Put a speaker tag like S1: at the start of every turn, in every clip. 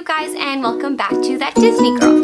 S1: guys, and welcome back to That Disney Girl.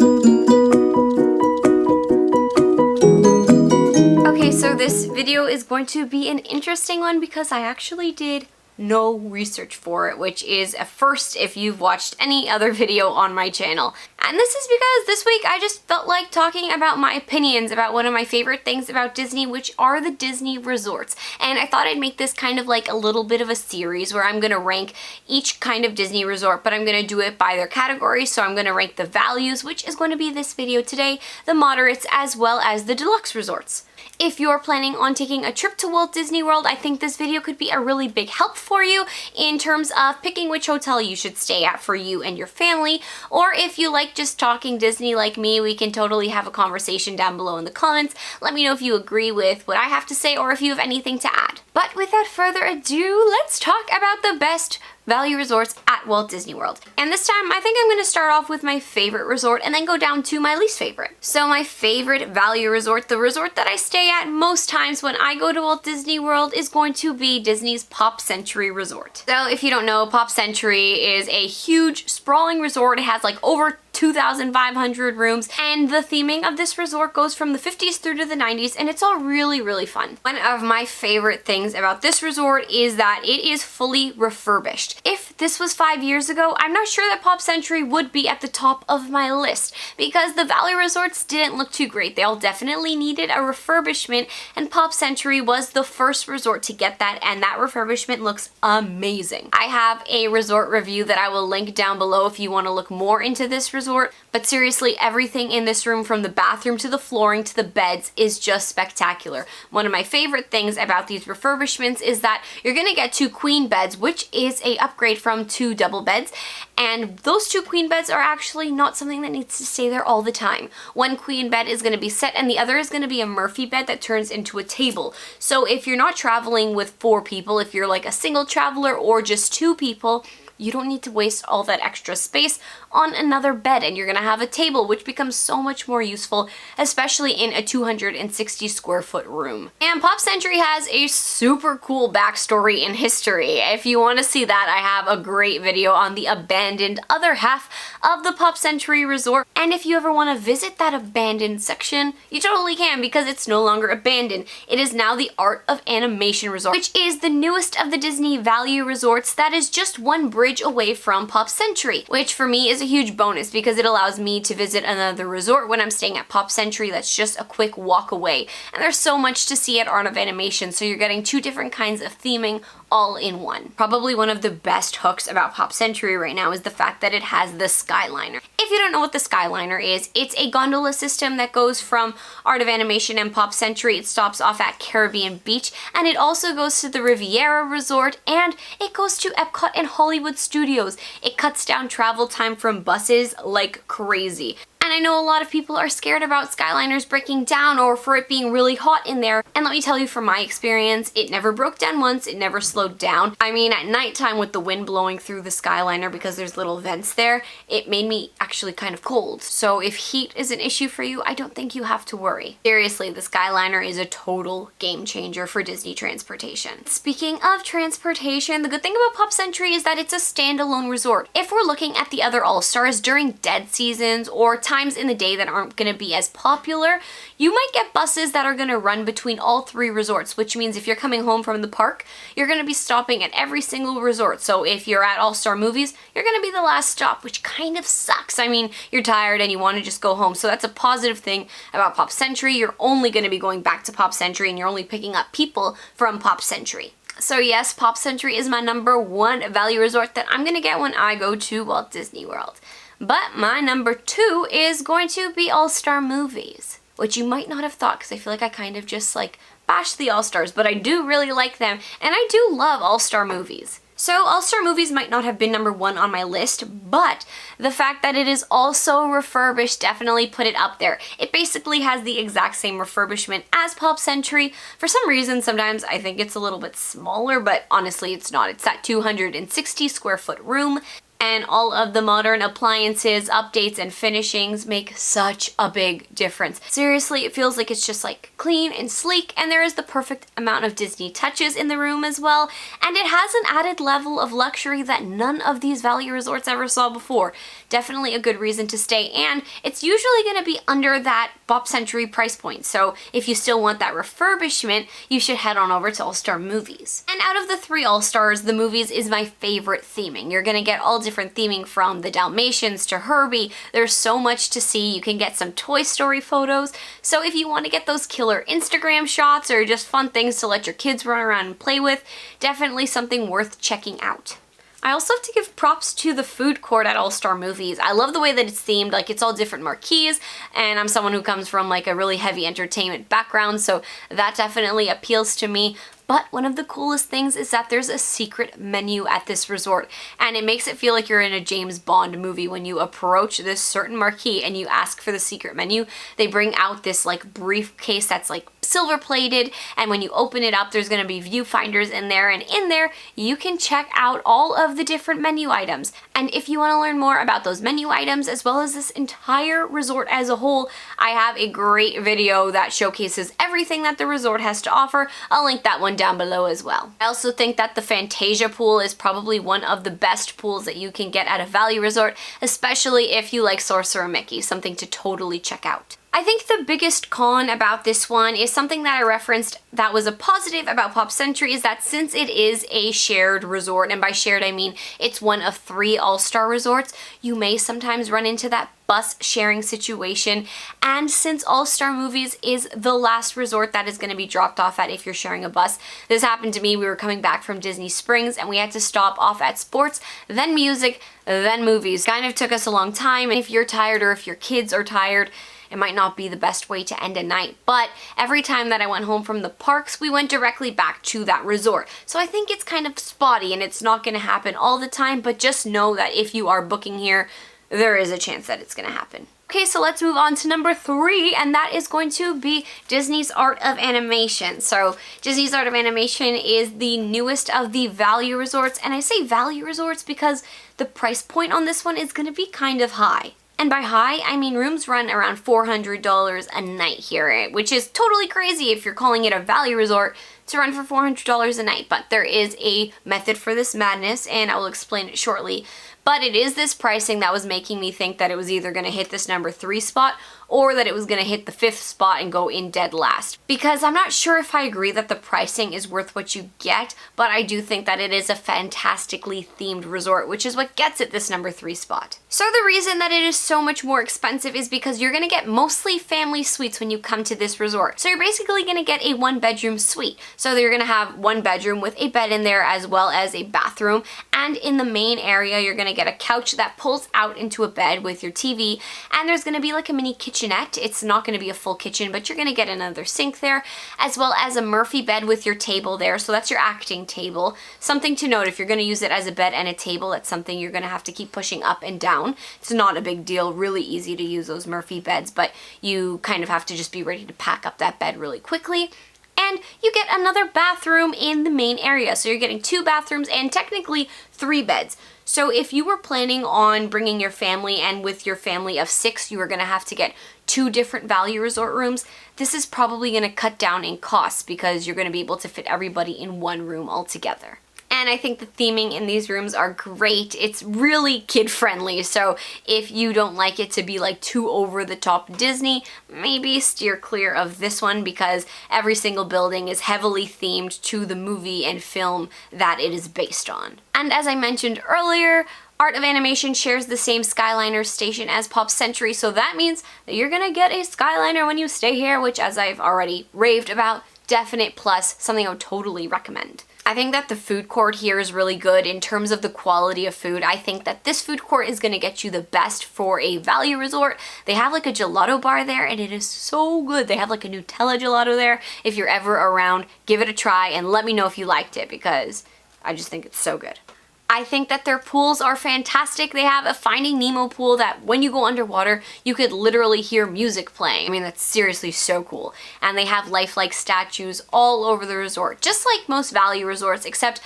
S1: Okay, so this video is going to be an interesting one because I actually did no research for it, which is a first if you've watched any other video on my channel. And this is because this week I just felt like talking about my opinions about one of my favorite things about Disney, which are the Disney resorts. And I thought I'd make this kind of like a little bit of a series where I'm gonna rank each kind of Disney resort, but I'm gonna do it by their category. So I'm gonna rank the values, which is going to be this video today, the moderates, as well as the deluxe resorts. If you're planning on taking a trip to Walt Disney World, I think this video could be a really big help for you in terms of picking which hotel you should stay at for you and your family. Or if you like just talking Disney like me, we can totally have a conversation down below in the comments. Let me know if you agree with what I have to say or if you have anything to add. But without further ado, let's talk about the best value resorts at Walt Disney World. And this time, I think I'm going to start off with my favorite resort and then go down to my least favorite. So my favorite value resort, the resort that I stay at most times when I go to Walt Disney World, is going to be Disney's Pop Century Resort. So if you don't know, Pop Century is a huge, sprawling resort. It has like over 2,500 rooms, and the theming of this resort goes from the 50s through to the 90s, and it's all really, really fun. One of my favorite things about this resort is that it is fully refurbished. If this was 5 years ago, I'm not sure that Pop Century would be at the top of my list because the value resorts didn't look too great. They all definitely needed a refurbishment, and Pop Century was the first resort to get that, and that refurbishment looks amazing. I have a resort review that I will link down below if you want to look more into this resort. But seriously, everything in this room, from the bathroom to the flooring to the beds, is just spectacular. One of my favorite things about these refurbishments is that you're gonna get 2 queen beds, which is a upgrade from 2 double beds. And those 2 queen beds are actually not something that needs to stay there all the time. One queen bed is gonna be set and the other is gonna be a Murphy bed that turns into a table. So if you're not traveling with 4 people, if you're like a single traveler or just 2 people, you don't need to waste all that extra space on another bed, and you're gonna have a table, which becomes so much more useful, especially in a 260 square foot room. And Pop Century has a super cool backstory and history. If you want to see that, I have a great video on the abandoned other half of the Pop Century Resort. And if you ever want to visit that abandoned section, you totally can, because it's no longer abandoned. It is now the Art of Animation Resort, which is the newest of the Disney value resorts that is just one bridge away from Pop Century, which for me is a huge bonus because it allows me to visit another resort when I'm staying at Pop Century that's just a quick walk away. And there's so much to see at Art of Animation, so you're getting 2 different kinds of theming all in one. Probably one of the best hooks about Pop Century right now is the fact that it has the Skyliner. If you don't know what the Skyliner is, it's a gondola system that goes from Art of Animation and Pop Century. It stops off at Caribbean Beach, and it also goes to the Riviera Resort, and it goes to Epcot and Hollywood Studios. It cuts down travel time from buses like crazy. And I know a lot of people are scared about Skyliners breaking down or for it being really hot in there. And let me tell you, from my experience, it never broke down once, it never slowed down. I mean, at nighttime with the wind blowing through the Skyliner, because there's little vents there, it made me actually kind of cold. So if heat is an issue for you, I don't think you have to worry. Seriously, the Skyliner is a total game changer for Disney transportation. Speaking of transportation, the good thing about Pop Century is that it's a standalone resort. If we're looking at the other All-Stars during dead seasons or times in the day that aren't going to be as popular, you might get buses that are going to run between all 3 resorts, which means if you're coming home from the park, you're going to be stopping at every single resort. So if you're at All-Star Movies, you're going to be the last stop, which kind of sucks. I mean, you're tired and you want to just go home. So that's a positive thing about Pop Century. You're only going to be going back to Pop Century, and you're only picking up people from Pop Century. So yes, Pop Century is my #1 value resort that I'm gonna get when I go to Walt Disney World. But my #2 is going to be All-Star Movies, which you might not have thought, because I feel like I kind of just like bash the All-Stars, but I do really like them, and I do love All-Star Movies. So All-Star Movies might not have been #1 on my list, but the fact that it is also refurbished definitely put it up there. It basically has the exact same refurbishment as Pop Century. For some reason, sometimes I think it's a little bit smaller, but honestly it's not. It's that 260 square foot room. And all of the modern appliances, updates, and finishings make such a big difference. Seriously, it feels like it's just like clean and sleek, and there is the perfect amount of Disney touches in the room as well. And it has an added level of luxury that none of these value resorts ever saw before. Definitely a good reason to stay, and it's usually going to be under that Pop Century price point. So if you still want that refurbishment, you should head on over to All Star Movies. And out of the 3 All Stars, the Movies is my favorite theming. You're going to get all different theming from the Dalmatians to Herbie. There's so much to see. You can get some Toy Story photos. So if you want to get those killer Instagram shots or just fun things to let your kids run around and play with, definitely something worth checking out. I also have to give props to the food court at All Star Movies. I love the way that it's themed, like it's all different marquees, and I'm someone who comes from like a really heavy entertainment background, so that definitely appeals to me. But one of the coolest things is that there's a secret menu at this resort, and it makes it feel like you're in a James Bond movie when you approach this certain marquee and you ask for the secret menu. They bring out this like briefcase that's like silver plated, and when you open it up, there's going to be viewfinders in there, and in there you can check out all of the different menu items. And if you want to learn more about those menu items as well as this entire resort as a whole, I have a great video that showcases everything that the resort has to offer. I'll link that one down below as well. I also think that the Fantasia pool is probably one of the best pools that you can get at a value resort, especially if you like Sorcerer Mickey, something to totally check out. I think the biggest con about this one is something that I referenced that was a positive about Pop Century, is that since it is a shared resort, and by shared I mean it's one of 3 All-Star resorts, you may sometimes run into that bus sharing situation. And since All Star Movies is the last resort that is going to be dropped off at if you're sharing a bus, this happened to me. We were coming back from Disney Springs and we had to stop off at sports, then music, then movies. Kind of took us a long time, and if you're tired or if your kids are tired, it might not be the best way to end a night. But every time that I went home from the parks, we went directly back to that resort. So I think it's kind of spotty and it's not going to happen all the time, but just know that if you are booking here, there is a chance that it's going to happen. Okay, so let's move on to number 3, and that is going to be Disney's Art of Animation. So Disney's Art of Animation is the newest of the value resorts, and I say value resorts because the price point on this one is going to be kind of high. And by high, I mean rooms run around $400 a night here, which is totally crazy if you're calling it a value resort to run for $400 a night. But there is a method for this madness, and I will explain it shortly. But it is this pricing that was making me think that it was either going to hit this number 3 spot or that it was going to hit the 5th spot and go in dead last. Because I'm not sure if I agree that the pricing is worth what you get, but I do think that it is a fantastically themed resort, which is what gets it this number 3 spot. So the reason that it is so much more expensive is because you're going to get mostly family suites when you come to this resort. So you're basically going to get a 1-bedroom suite. So you're going to have 1 bedroom with a bed in there as well as a bathroom. And in the main area, you're going to get a couch that pulls out into a bed with your TV. And there's going to be like a mini kitchenette. It's not going to be a full kitchen, but you're going to get another sink there, as well as a Murphy bed with your table there. So that's your acting table. Something to note, if you're going to use it as a bed and a table, that's something you're going to have to keep pushing up and down. It's not a big deal, really easy to use those Murphy beds, but you kind of have to just be ready to pack up that bed really quickly. And you get another bathroom in the main area. So you're getting 2 bathrooms and technically 3 beds. So if you were planning on bringing your family, and with your family of 6, you were going to have to get 2 different value resort rooms, this is probably going to cut down in costs because you're going to be able to fit everybody in 1 room altogether. And I think the theming in these rooms are great. It's really kid-friendly, so if you don't like it to be like too over-the-top Disney, maybe steer clear of this one because every single building is heavily themed to the movie and film that it is based on. And as I mentioned earlier, Art of Animation shares the same Skyliner station as Pop Century, so that means that you're gonna get a Skyliner when you stay here, which, as I've already raved about, definite plus, something I would totally recommend. I think that the food court here is really good in terms of the quality of food. I think that this food court is going to get you the best for a value resort. They have like a gelato bar there and it is so good. They have like a Nutella gelato there. If you're ever around, give it a try and let me know if you liked it because I just think it's so good. I think that their pools are fantastic. They have a Finding Nemo pool that when you go underwater, you could literally hear music playing. I mean, that's seriously so cool. And they have lifelike statues all over the resort, just like most value resorts, except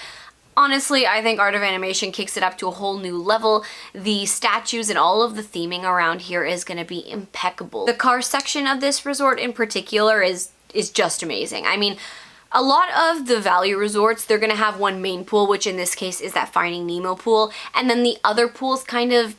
S1: Honestly, I think Art of Animation kicks it up to a whole new level. The statues and all of the theming around here is going to be impeccable. The car section of this resort in particular is just amazing. I mean, a lot of the value resorts, they're going to have one main pool, which in this case is that Finding Nemo pool, and then the other pools kind of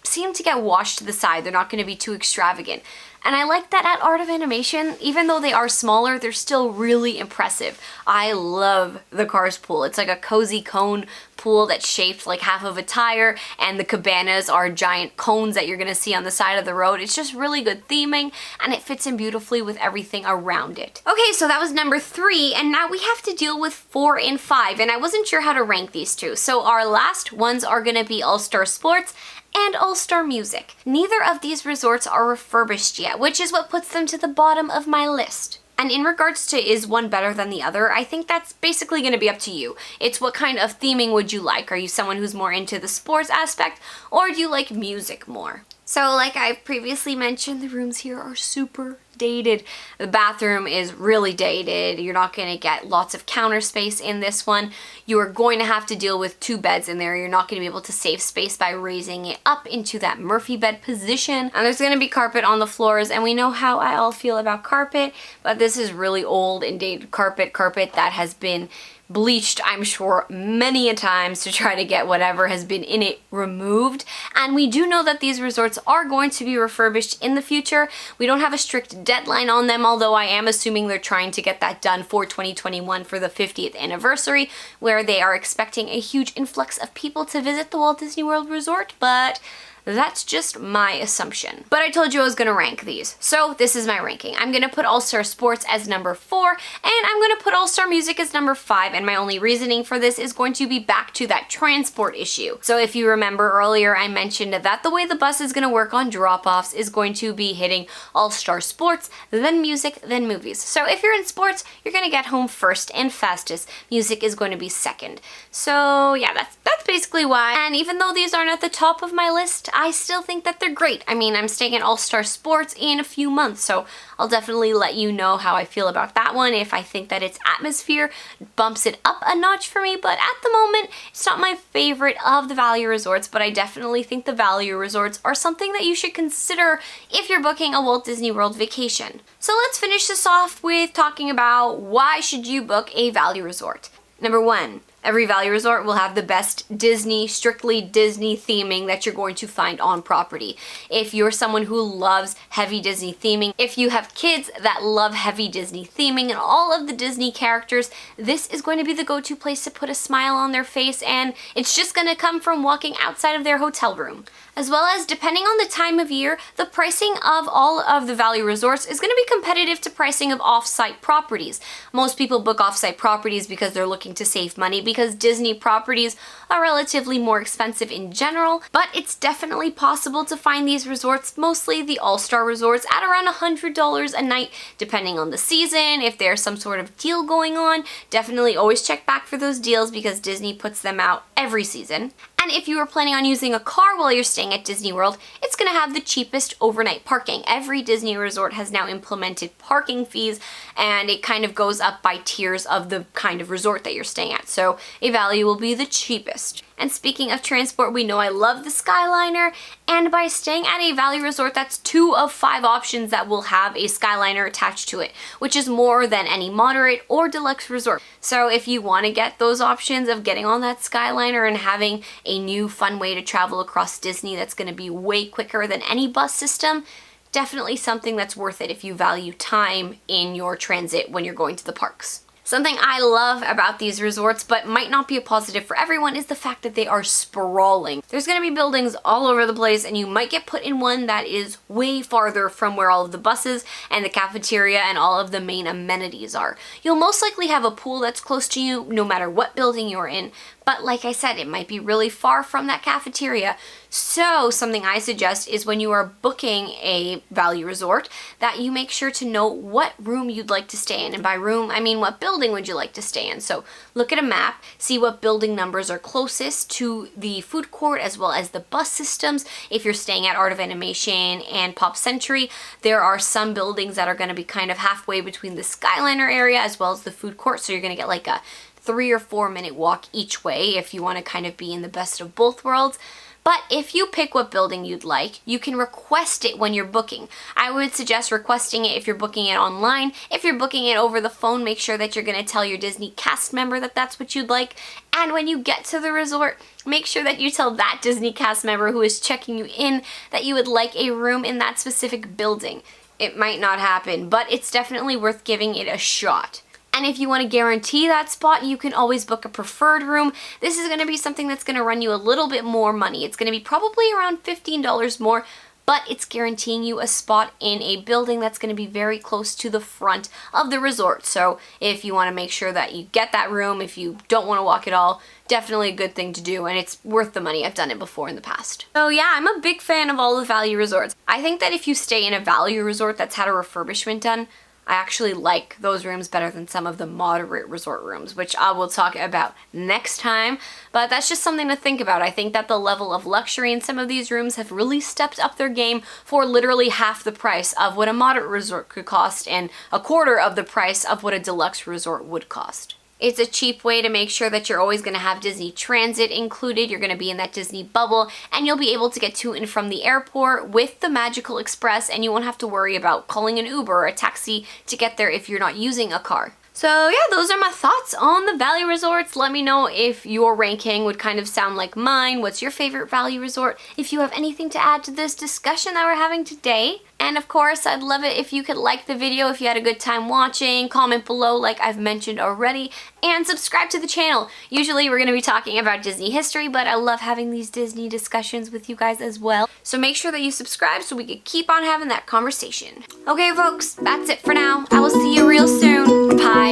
S1: seem to get washed to the side. They're not going to be too extravagant. And I like that at Art of Animation, even though they are smaller, they're still really impressive. I love the Cars pool. It's like a cozy cone pool that's shaped like half of a tire, and the cabanas are giant cones that you're gonna see on the side of the road. It's just really good theming, and it fits in beautifully with everything around it. Okay, so that was number 3, and now we have to deal with 4 and 5, and I wasn't sure how to rank these two. So our last ones are gonna be All-Star Sports and All-Star Music. Neither of these resorts are refurbished yet, which is what puts them to the bottom of my list. And in regards to is one better than the other, I think that's basically going to be up to you. It's what kind of theming would you like? Are you someone who's more into the sports aspect, or do you like music more? So like I've previously mentioned, the rooms here are super dated. The bathroom is really dated. You're not going to get lots of counter space in this one. You are going to have to deal with 2 beds in there. You're not going to be able to save space by raising it up into that Murphy bed position. And there's going to be carpet on the floors, and we know how I all feel about carpet, but this is really old and dated carpet that has been bleached, I'm sure, many a times to try to get whatever has been in it removed. And we do know that these resorts are going to be refurbished in the future. We don't have a strict deadline on them, although I am assuming they're trying to get that done for 2021 for the 50th anniversary, where they are expecting a huge influx of people to visit the Walt Disney World Resort, but that's just my assumption. But I told you I was gonna rank these, so this is my ranking. I'm gonna put All-Star Sports as number 4, and I'm gonna put All-Star Music as number 5, and my only reasoning for this is going to be back to that transport issue. So if you remember earlier, I mentioned that the way the bus is gonna work on drop-offs is going to be hitting All-Star Sports, then music, then movies. So if you're in sports, you're gonna get home first and fastest. Music is going to be second. So yeah, that's basically why. And even though these aren't at the top of my list, I still think that they're great. I mean, I'm staying at All-Star Sports in a few months, so I'll definitely let you know how I feel about that one, if I think that its atmosphere bumps it up a notch for me. But at the moment, it's not my favorite of the value resorts, but I definitely think the value resorts are something that you should consider if you're booking a Walt Disney World vacation. So let's finish this off with talking about why should you book a value resort. Number 1, every value resort will have the best Disney, strictly Disney theming that you're going to find on property. If you're someone who loves heavy Disney theming, if you have kids that love heavy Disney theming and all of the Disney characters, this is going to be the go-to place to put a smile on their face, and it's just going to come from walking outside of their hotel room. As well as, depending on the time of year, the pricing of all of the value resorts is going to be competitive to pricing of off-site properties. Most people book off-site properties because they're looking to save money, because Disney properties are relatively more expensive in general, but it's definitely possible to find these resorts, mostly the All-Star resorts, at around $100 a night, depending on the season. If there's some sort of deal going on, definitely always check back for those deals, because Disney puts them out every season. And if you are planning on using a car while you're staying at Disney World, it's going to have the cheapest overnight parking. Every Disney resort has now implemented parking fees, and it kind of goes up by tiers of the kind of resort that you're staying at. So a value will be the cheapest. And speaking of transport, we know I love the Skyliner, and by staying at a value resort, that's 2 of 5 options that will have a Skyliner attached to it, which is more than any moderate or deluxe resort. So if you want to get those options of getting on that Skyliner and having a new fun way to travel across Disney that's going to be way quicker than any bus system, definitely something that's worth it if you value time in your transit when you're going to the parks. Something I love about these resorts, but might not be a positive for everyone, is the fact that they are sprawling. There's going to be buildings all over the place, and you might get put in one that is way farther from where all of the buses and the cafeteria and all of the main amenities are. You'll most likely have a pool that's close to you no matter what building you're in, but like I said, it might be really far from that cafeteria. So something I suggest is when you are booking a value resort, that you make sure to know what room you'd like to stay in. And by room, I mean what building would you like to stay in. So look at a map, see what building numbers are closest to the food court as well as the bus systems. If you're staying at Art of Animation and Pop Century, there are some buildings that are going to be kind of halfway between the Skyliner area as well as the food court. So you're going to get like a 3 or 4 minute walk each way if you want to kind of be in the best of both worlds. But if you pick what building you'd like, you can request it when you're booking. I would suggest requesting it if you're booking it online. If you're booking it over the phone, make sure that you're going to tell your Disney cast member that that's what you'd like. And when you get to the resort, make sure that you tell that Disney cast member who is checking you in that you would like a room in that specific building. It might not happen, but it's definitely worth giving it a shot. And if you want to guarantee that spot, you can always book a preferred room. This is going to be something that's going to run you a little bit more money. It's going to be probably around $15 more, but it's guaranteeing you a spot in a building that's going to be very close to the front of the resort. So if you want to make sure that you get that room, if you don't want to walk at all, definitely a good thing to do, and it's worth the money. I've done it before in the past. So yeah, I'm a big fan of all the value resorts. I think that if you stay in a value resort that's had a refurbishment done, I actually like those rooms better than some of the moderate resort rooms, which I will talk about next time, but that's just something to think about. I think that the level of luxury in some of these rooms have really stepped up their game for literally half the price of what a moderate resort could cost and a quarter of the price of what a deluxe resort would cost. It's a cheap way to make sure that you're always going to have Disney Transit included. You're going to be in that Disney bubble, and you'll be able to get to and from the airport with the Magical Express, and you won't have to worry about calling an Uber or a taxi to get there if you're not using a car. So yeah, those are my thoughts on the value resorts. Let me know if your ranking would kind of sound like mine. What's your favorite value resort? If you have anything to add to this discussion that we're having today. And of course, I'd love it if you could like the video if you had a good time watching, comment below like I've mentioned already, and subscribe to the channel. Usually we're going to be talking about Disney history, but I love having these Disney discussions with you guys as well. So make sure that you subscribe so we can keep on having that conversation. Okay folks, that's it for now. I will see you real soon. Bye.